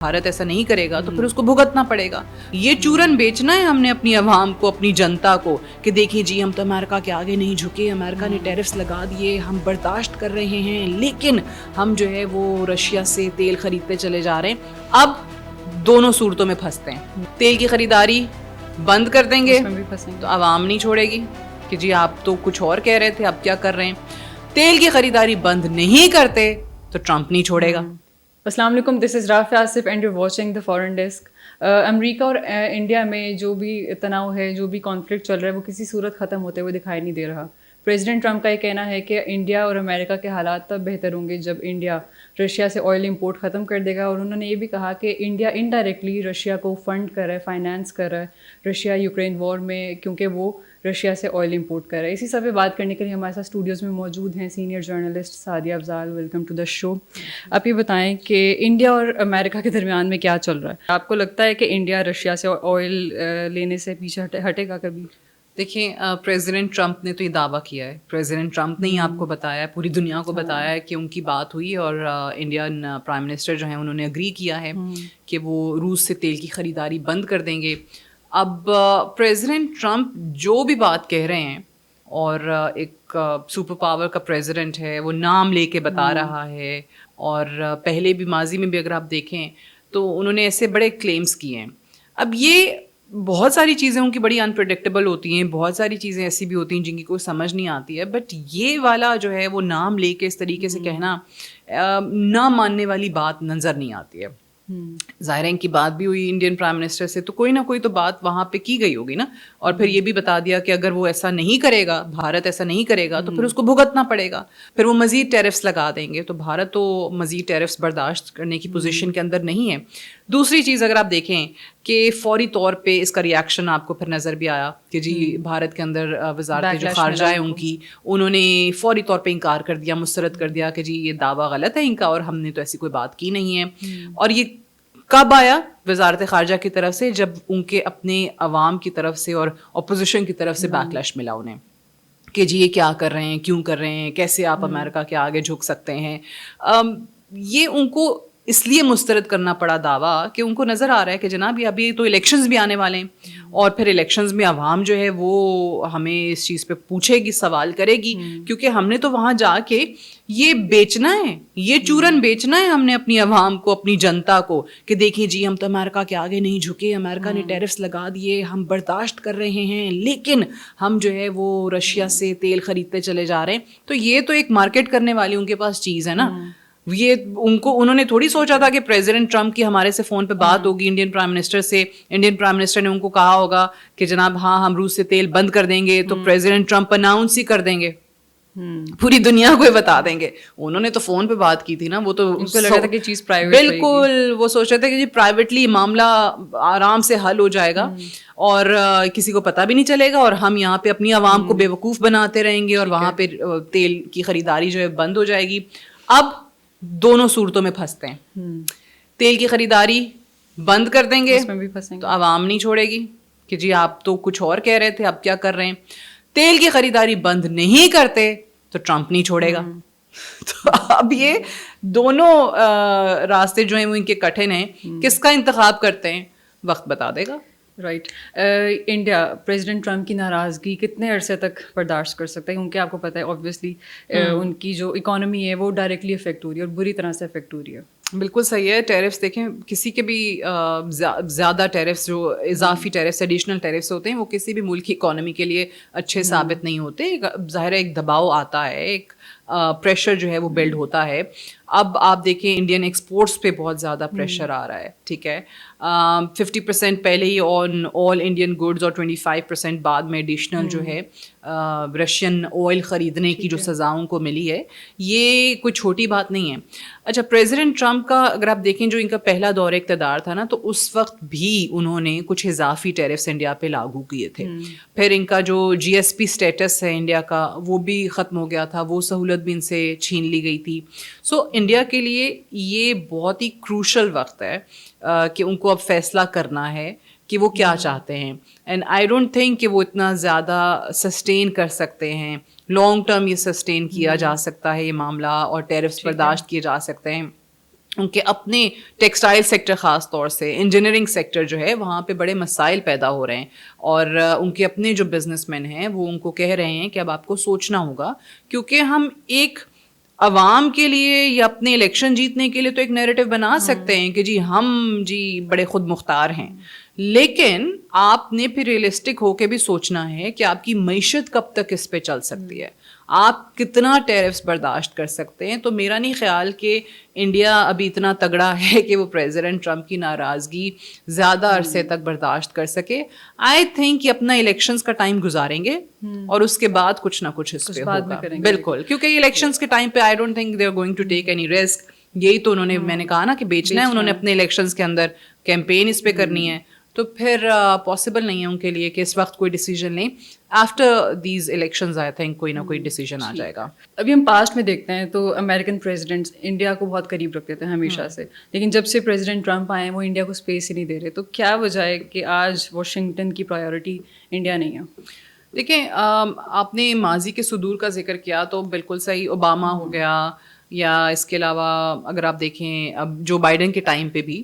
بھارت ایسا نہیں کرے گا تو پھر اس کو بھگتنا پڑے گا. یہ چورن بیچنا ہے ہم نے اپنی عوام کو, اپنی جنتا کو, کہ دیکھیں جی ہم تو امریکہ کے آگے نہیں جھکے, امریکہ نے ٹیرفس لگا دیے, ہم برداشت کر رہے ہیں, لیکن ہم جو ہے وہ رشیا سے تیل خریدتے چلے جا رہے ہیں. اب دونوں صورتوں میں پھنستے ہیں. تیل کی خریداری بند کر دیں گے تو عوام نہیں چھوڑے گی کہ جی آپ تو کچھ اور کہہ رہے تھے, اب کیا کر رہے ہیں. تیل کی خریداری بند نہیں کرتے تو ٹرمپ نہیں چھوڑے گا. السلام علیکم, this is Rafay Asif and you watching the foreign desk. امریکہ اور انڈیا میں جو بھی تناؤ ہے, جو بھی کانفلکٹ چل رہا ہے, وہ کسی صورت ختم ہوتے ہوئے دکھائی نہیں دے رہا. پریزیڈنٹ ٹرمپ کا یہ کہنا ہے کہ انڈیا اور امریکہ کے حالات تب بہتر ہوں گے جب انڈیا رشیا سے آئل امپورٹ ختم کر دے گا, اور انہوں نے یہ بھی کہا کہ انڈیا انڈائریکٹلی رشیا کو فنڈ کر رہا ہے, فائنانس کر رہا ہے رشیا یوکرین وار میں, کیونکہ وہ رشیا سے آئل امپورٹ کر رہا ہے. اسی سب پہ بات کرنے کے لیے ہمارے ساتھ اسٹوڈیوز میں موجود ہیں senior journalist Sadia Afzal. Welcome to the show. آپ یہ بتائیں کہ انڈیا اور امریکہ کے درمیان میں کیا چل رہا ہے؟ آپ کو لگتا ہے کہ انڈیا رشیا سے آئل لینے سے پیچھے ہٹے گا کبھی؟ دیکھیں, پریزیڈنٹ ٹرمپ نے تو یہ دعویٰ کیا ہے, پریزیڈنٹ ٹرمپ نے ہی آپ کو بتایا ہے, پوری دنیا کو بتایا ہے کہ ان کی بات ہوئی اور انڈین پرائم منسٹر جو ہیں انہوں نے اگری کیا ہے کہ وہ روس سے تیل کی خریداری بند کر دیں گے. اب پریزیڈنٹ ٹرمپ جو بھی بات کہہ رہے ہیں, اور ایک سپر پاور کا پریزیڈنٹ ہے, وہ نام لے کے بتا رہا ہے, اور پہلے بھی ماضی میں بھی اگر آپ دیکھیں تو انہوں نے ایسے بڑے کلیمز کیے ہیں. اب یہ بہت ساری چیزیں ان کی بڑی انپریڈکٹیبل ہوتی ہیں, بہت ساری چیزیں ایسی بھی ہوتی ہیں جن کی کوئی سمجھ نہیں آتی ہے, بٹ یہ والا جو ہے وہ نام لے کے اس طریقے سے کہنا نہ ماننے والی بات نظر نہیں آتی ہے. ظاہر ہے ان کی بات بھی ہوئی انڈین پرائم منسٹر سے, تو کوئی نہ کوئی تو بات وہاں پہ کی گئی ہوگی نا, اور پھر یہ بھی بتا دیا کہ اگر وہ ایسا نہیں کرے گا, بھارت ایسا نہیں کرے گا تو پھر اس کو بھگتنا پڑے گا, پھر وہ مزید ٹیرفس لگا دیں گے. تو بھارت تو مزید ٹیرفس برداشت کرنے کی پوزیشن کے اندر نہیں ہے. دوسری چیز اگر آپ دیکھیں کہ فوری طور پہ اس کا ریئیکشن آپ کو پھر نظر بھی آیا کہ جی بھارت کے اندر وزارت جو خارجہ ہے ان کی, انہوں نے فوری طور پہ انکار کر دیا, مسترد کر دیا کہ جی یہ دعویٰ غلط ہے ان کا, اور ہم نے تو ایسی کوئی بات کی نہیں ہے. اور یہ کب آیا وزارت خارجہ کی طرف سے؟ جب ان کے اپنے عوام کی طرف سے اور اپوزیشن کی طرف سے بیکلیش ملا انہیں کہ جی یہ کیا کر رہے ہیں, کیوں کر رہے ہیں, کیسے آپ امریکہ کے آگے جھک سکتے ہیں. یہ ان کو اس لیے مسترد کرنا پڑا دعویٰ کہ ان کو نظر آ رہا ہے کہ جناب یہ ابھی تو الیکشنز بھی آنے والے ہیں, اور پھر الیکشنز میں عوام جو ہے وہ ہمیں اس چیز پہ پوچھے گی, سوال کرے گی, کیونکہ ہم نے تو وہاں جا کے یہ بیچنا ہے, یہ چورن بیچنا ہے ہم نے اپنی عوام کو, اپنی جنتا کو, کہ دیکھیں جی ہم تو امریکہ کے آگے نہیں جھکے, امریکہ نے ٹیرفس لگا دیے, ہم برداشت کر رہے ہیں, لیکن ہم جو ہے وہ رشیا سے تیل خریدتے چلے جا رہے ہیں. تو یہ تو ایک مارکیٹ کرنے والی ان کے پاس چیز ہے نا. یہ انہوں نے تھوڑی سوچا تھا کہ پریزیڈنٹ ٹرمپ کی ہمارے سے فون پہ بات ہوگی انڈین پرائم منسٹر سے, انڈین پرائم منسٹر نے ان کو کہا ہوگا کہ جناب ہاں ہم روس سے تیل بند کر دیں گے, تو پریزیڈنٹ ٹرمپ اناؤنس ہی کر دیں گے, پوری دنیا کو بتا دیں گے. انہوں نے تو فون پہ بات کی تھی نا, وہ تو لگ رہا تھا کہ چیز پرائیویٹ, بالکل وہ سوچ رہے تھے کہ جی پرائیویٹلی معاملہ آرام سے حل ہو جائے گا اور کسی کو پتہ بھی نہیں چلے گا, اور ہم یہاں پہ اپنی عوام کو بیوقوف بناتے رہیں گے, اور وہاں پہ تیل کی خریداری جو ہے بند ہو جائے گی. اب دونوں صورتوں میں پھنستے ہیں. تیل کی خریداری بند کر دیں گے تو عوام نہیں چھوڑے گی کہ جی آپ تو کچھ اور کہہ رہے تھے, اب کیا کر رہے ہیں. تیل کی خریداری بند نہیں کرتے تو ٹرمپ نہیں چھوڑے گا. تو اب یہ دونوں راستے جو ہیں وہ ان کے کٹھن ہیں, کس کا انتخاب کرتے ہیں وقت بتا دے گا. رائٹ. انڈیا پریزیڈنٹ ٹرمپ کی ناراضگی کتنے عرصے تک برداشت کر سکتا ہے, کیونکہ آپ کو پتہ ہے اوبویسلی ان کی جو اکانومی ہے وہ ڈائریکٹلی افیکٹ ہو رہی ہے اور بری طرح سے افیکٹ ہو رہی ہے. بالکل صحیح ہے. ٹیرفس دیکھیں, کسی کے بھی زیادہ ٹیرفس جو اضافی ٹیرفس ایڈیشنل ٹیرفس ہوتے ہیں وہ کسی بھی ملک کی اکانومی کے لیے اچھے ثابت نہیں ہوتے. ظاہر ہے ایک دباؤ آتا ہے, ایک پریشر جو ہے وہ بلڈ ہوتا ہے. اب آپ دیکھیں انڈین ایکسپورٹس پہ بہت زیادہ پریشر آ رہا ہے, ٹھیک ہے. 50% پہلے ہی آن آل انڈین گڈز اور 25% بعد میں ایڈیشنل جو ہے رشین آئل خریدنے کی جو سزاؤں کو ملی ہے, یہ کوئی چھوٹی بات نہیں ہے. اچھا, پریزیڈنٹ ٹرمپ کا اگر آپ دیکھیں جو ان کا پہلا دور اقتدار تھا نا, تو اس وقت بھی انہوں نے کچھ اضافی ٹیرفس انڈیا پہ لاگو کیے تھے. پھر ان کا جو GSP اسٹیٹس ہے انڈیا کا وہ بھی ختم ہو گیا تھا, وہ سہولت بھی ان سے چھین لی گئی تھی. سو انڈیا کے لیے یہ بہت ہی کروشل وقت ہے کہ ان کو اب فیصلہ کرنا ہے کہ وہ کیا چاہتے ہیں. اینڈ آئی ڈونٹ تھنک کہ وہ اتنا زیادہ سسٹین کر سکتے ہیں, لانگ ٹرم یہ سسٹین کیا جا سکتا ہے یہ معاملہ, اور ٹیرفس برداشت کیے جا سکتے ہیں. ان کے اپنے ٹیکسٹائل سیکٹر خاص طور سے انجینئرنگ سیکٹر جو ہے وہاں پہ بڑے مسائل پیدا ہو رہے ہیں, اور ان کے اپنے جو بزنس مین ہیں وہ ان کو کہہ رہے ہیں کہ اب آپ کو سوچنا ہوگا, کیونکہ ہم ایک عوام کے لیے یا اپنے الیکشن جیتنے کے لیے تو ایک نیریٹو بنا سکتے ہیں کہ جی ہم جی بڑے خود مختار ہیں, لیکن آپ نے پھر ریئلسٹک ہو کے بھی سوچنا ہے کہ آپ کی معیشت کب تک اس پہ چل سکتی ہے, آپ کتنا ٹیرفس برداشت کر سکتے ہیں. تو میرا نہیں خیال کہ انڈیا ابھی اتنا تگڑا ہے کہ وہ پریزیڈنٹ ٹرمپ کی ناراضگی زیادہ عرصے تک برداشت کر سکے. آئی تھنک کہ اپنا الیکشنز کا ٹائم گزاریں گے اور اس کے بعد کچھ نہ کچھ اس پہ ہوگا, بالکل, کیونکہ یہ الیکشنز کے ٹائم پہ I don't think they are going to take any risk. یہی تو انہوں نے, میں نے کہا نا کہ بیچنا ہے انہوں نے اپنے الیکشنز کے اندر, کیمپین اس پہ کرنی ہے, تو پھر پاسبل نہیں ہے ان کے لیے کہ اس وقت کوئی ڈیسیجن لیں. After these elections I think کوئی نہ کوئی ڈیسیجن آ جائے گا. ابھی ہم پاسٹ میں دیکھتے ہیں تو امریکن پریزیڈنٹس انڈیا کو بہت قریب رکھتے تھے ہمیشہ سے, لیکن جب سے پریزیڈنٹ ٹرمپ آئے ہیں وہ انڈیا کو اسپیس ہی نہیں دے رہے. تو کیا وجہ ہے کہ آج واشنگٹن کی پرائیورٹی انڈیا نہیں ہے؟ دیکھیں, آپ نے ماضی کے صدور کا ذکر کیا تو بالکل صحیح, اوباما ہو گیا, یا اس کے علاوہ اگر آپ دیکھیں اب جو بائیڈن کے ٹائم پہ بھی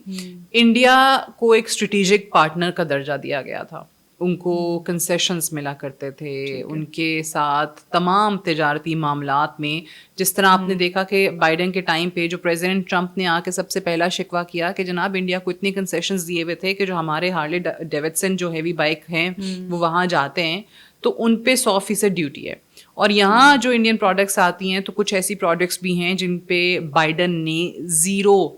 انڈیا کو ایک اسٹریٹجک پارٹنر کا درجہ دیا گیا تھا. ان کو کنسیشنز ملا کرتے تھے ان کے ساتھ تمام تجارتی معاملات میں. جس طرح آپ نے دیکھا کہ بائیڈن کے ٹائم پہ جو پریزیڈنٹ ٹرمپ نے آ کے سب سے پہلا شکوہ کیا کہ جناب انڈیا کو اتنی کنسیشنز دیے ہوئے تھے کہ جو ہمارے ہارلے ڈیوڈسن جو ہیوی بائک ہیں وہ وہاں جاتے ہیں تو ان پہ 100% ڈیوٹی ہے, اور یہاں جو انڈین پروڈکٹس آتی ہیں تو کچھ ایسی پروڈکٹس بھی ہیں جن پہ بائیڈن نے 0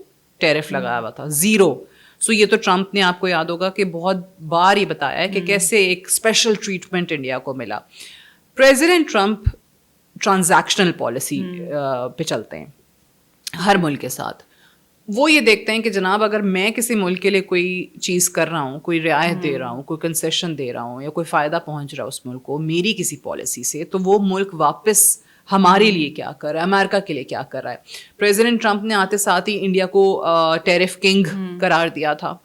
ٹیرف لگایا ہوا تھا, 0. سو یہ تو ٹرمپ نے, آپ کو یاد ہوگا کہ بہت بار یہ بتایا ہے کہ کیسے ایک اسپیشل ٹریٹمنٹ انڈیا کو ملا. پریزیڈنٹ ٹرمپ ٹرانزیکشنل پالیسی پہ چلتے ہیں ہر ملک کے ساتھ. وہ یہ دیکھتے ہیں کہ جناب اگر میں کسی ملک کے لیے کوئی چیز کر رہا ہوں, کوئی رعایت دے رہا ہوں, کوئی کنسیشن دے رہا ہوں, یا کوئی فائدہ پہنچ رہا ہے اس ملک کو میری کسی پالیسی سے, تو وہ ملک واپس ہمارے لیے کیا کر رہا ہے, امریکہ کے لیے کیا کر رہا ہے. پریزیڈنٹ ٹرمپ نے آتے ساتھ ہی انڈیا کو ٹیرف کنگ قرار دیا تھا,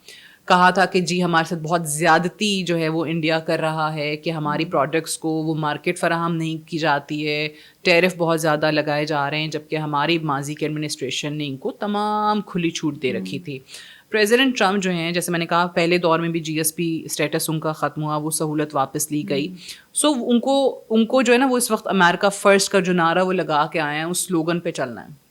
کہا تھا کہ جی ہمارے ساتھ بہت زیادتی جو ہے وہ انڈیا کر رہا ہے کہ ہماری پروڈکٹس کو وہ مارکیٹ فراہم نہیں کی جاتی ہے, ٹیرف بہت زیادہ لگائے جا رہے ہیں, جبکہ ہماری ماضی کے ایڈمنسٹریشن نے ان کو تمام کھلی چھوٹ دے رکھی تھی. پریزیڈنٹ ٹرمپ جو ہیں, جیسے میں نے کہا پہلے دور میں بھی GSP اسٹیٹس ان کا ختم ہوا, وہ سہولت واپس لی گئی. سو ان کو جو ہے نا وہ اس وقت امریکہ فرسٹ کا جو نعرہ وہ لگا کے آئے ہیں, اس سلوگن پہ چلنا ہے.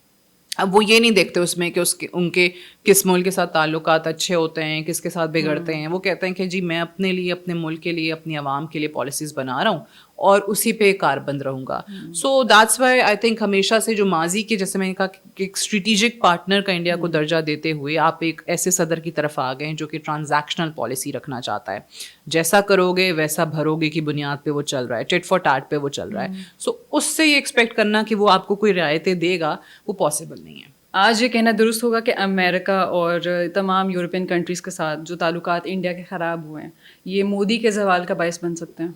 اب وہ یہ نہیں دیکھتے اس میں کہ ان کے کس ملک کے ساتھ تعلقات اچھے ہوتے ہیں, کس کے ساتھ بگڑتے ہیں. وہ کہتے ہیں کہ جی میں اپنے لیے, اپنے ملک کے لیے, اپنی عوام کے لیے پالیسیز بنا رہا ہوں اور اسی پہ کاربند رہوں گا. So that's why I think ہمیشہ سے جو ماضی کے, جیسے میں نے کہا کہ ایک اسٹریٹجک پارٹنر کا انڈیا کو درجہ دیتے ہوئے آپ ایک ایسے صدر کی طرف آ گئے ہیں جو کہ ٹرانزیکشنل پالیسی رکھنا چاہتا ہے. جیسا کرو گے ویسا بھرو گے کی بنیاد پہ وہ چل رہا ہے, ٹٹ فار ٹیٹ پہ وہ چل رہا ہے. سو اس سے یہ ایکسپیکٹ کرنا کہ وہ آپ کو کوئی رعایتیں دے گا, وہ پاسبل نہیں ہے. آج یہ کہنا درست ہوگا کہ امریکہ اور تمام یورپین کنٹریز کے ساتھ جو تعلقات انڈیا کے خراب ہوئے ہیں یہ مودی کے زوال کا باعث بن سکتے ہیں؟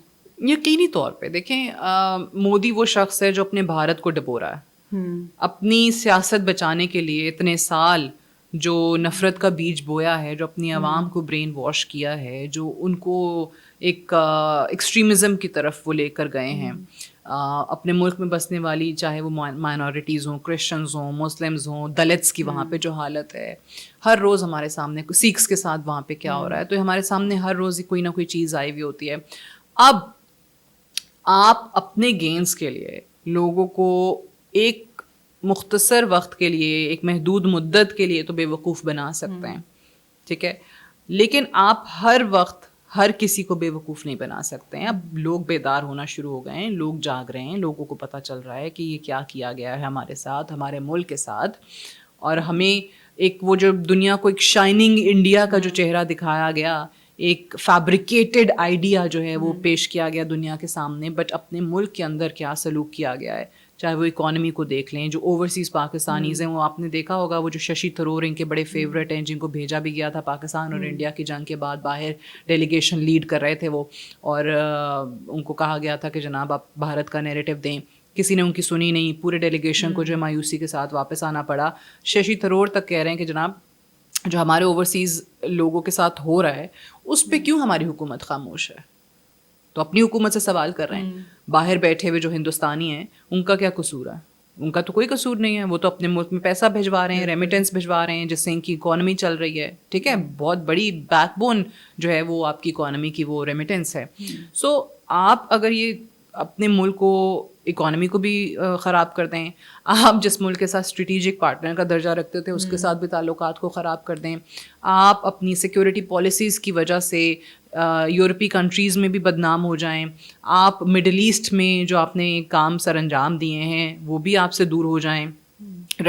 یقینی طور پہ. دیکھیں مودی وہ شخص ہے جو اپنے بھارت کو ڈبو رہا ہے, اپنی سیاست بچانے کے لیے اتنے سال جو نفرت کا بیج بویا ہے, جو اپنی عوام کو برین واش کیا ہے, جو ان کو ایک ایکسٹریمزم کی طرف وہ لے کر گئے ہیں. اپنے ملک میں بسنے والی چاہے وہ مائنورٹیز ہوں, کرسچنز ہوں, مسلمز ہوں, دلتس کی وہاں پہ جو حالت ہے, ہر روز ہمارے سامنے, سکھس کے ساتھ وہاں پہ کیا ہو رہا ہے, تو ہمارے سامنے ہر روز کوئی نہ کوئی چیز آئی ہوئی ہوتی ہے. اب آپ اپنے گینز کے لیے لوگوں کو ایک مختصر وقت کے لیے, ایک محدود مدت کے لیے تو بے وقوف بنا سکتے ہیں, ٹھیک ہے, لیکن آپ ہر وقت ہر کسی کو بے وقوف نہیں بنا سکتے ہیں. اب لوگ بیدار ہونا شروع ہو گئے ہیں, لوگ جاگ رہے ہیں, لوگوں کو پتہ چل رہا ہے کہ یہ کیا کیا گیا ہے ہمارے ساتھ, ہمارے ملک کے ساتھ, اور ہمیں ایک وہ جو دنیا کو ایک شائننگ انڈیا کا جو چہرہ دکھایا گیا, ایک فیبریکیٹڈ آئیڈیا جو ہے وہ پیش کیا گیا دنیا کے سامنے, بٹ اپنے ملک کے اندر کیا سلوک کیا گیا ہے, چاہے وہ اکانومی کو دیکھ لیں, جو اوورسیز پاکستانیز ہیں, وہ آپ نے دیکھا ہوگا وہ جو ششی تھرور ان کے بڑے فیوریٹ ہیں, جن کو بھیجا بھی گیا تھا پاکستان اور انڈیا کی جنگ کے بعد, باہر ڈیلیگیشن لیڈ کر رہے تھے وہ, اور ان کو کہا گیا تھا کہ جناب آپ بھارت کا نیریٹو دیں. کسی نے ان کی سنی نہیں, پورے ڈیلیگیشن کو جو ہے مایوسی کے ساتھ واپس آنا پڑا. ششی تھرور تک کہہ رہے ہیں کہ جناب جو ہمارے اوورسیز لوگوں کے ساتھ ہو رہا ہے اس پہ کیوں ہماری حکومت خاموش ہے. تو اپنی حکومت سے سوال کر رہے ہیں, باہر بیٹھے ہوئے جو ہندوستانی ہیں ان کا کیا قصور ہے, ان کا تو کوئی قصور نہیں ہے, وہ تو اپنے ملک میں پیسہ بھجوا رہے ہیں, ریمیٹنس بھجوا رہے ہیں, جس سے ان کی اکانومی چل رہی ہے. ٹھیک ہے, بہت بڑی بیک بون جو ہے وہ آپ کی اکانومی کی وہ ریمیٹنس ہے. سو آپ اگر یہ اپنے ملک کو اکانومی کو بھی خراب کر دیں, آپ جس ملک کے ساتھ اسٹریٹجک پارٹنر کا درجہ رکھتے تھے اس کے ساتھ بھی تعلقات کو خراب کر دیں, آپ اپنی سیکورٹی پالیسیز کی وجہ سے یورپی کنٹریز میں بھی بدنام ہو جائیں, آپ مڈل ایسٹ میں جو آپ نے کام سر انجام دیے ہیں وہ بھی آپ سے دور ہو جائیں,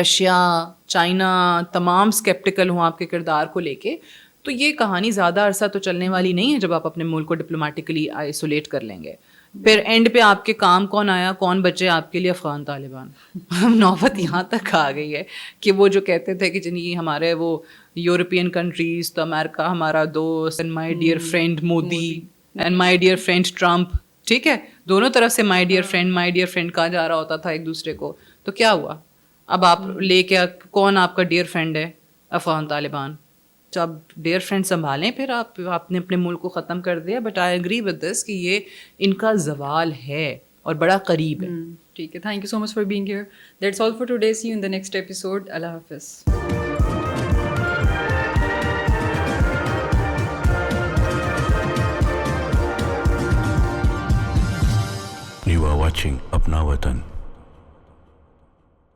رشیا چائنا تمام اسکیپٹیکل ہوں آپ کے کردار کو لے کے, تو یہ کہانی زیادہ عرصہ تو چلنے والی نہیں ہے جب آپ اپنے ملک کو ڈپلومیٹکلی آئسولیٹ کر لیں گے. پھر اینڈ پہ آپ کے کام کون آیا, کون بچے آپ کے لیے؟ افغان طالبان. نوبت یہاں تک آ گئی ہے کہ وہ جو کہتے تھے کہ جنہیں ہمارے وہ یورپین کنٹریز تو امریکہ ہمارا دوست, and my dear friend Modi and my dear friend Trump. ٹھیک ہے, دونوں طرف سے مائی ڈیئر فرینڈ کہا جا رہا ہوتا تھا ایک دوسرے کو. تو کیا ہوا اب آپ لے کے, کون آپ کا ڈیئر فرینڈ ہے؟ افغان طالبان. جب ڈیئر فرینڈ سنبھالیں پھر آپ نے اپنے ملک کو ختم کر دیا. But I agree with this کہ یہ ان کا زوال ہے اور بڑا قریب ہے. ٹھیک ہے, thank you so much for being here. That's all for today. See you in the next episode. اللہ حافظ. You are watching Apna Watan.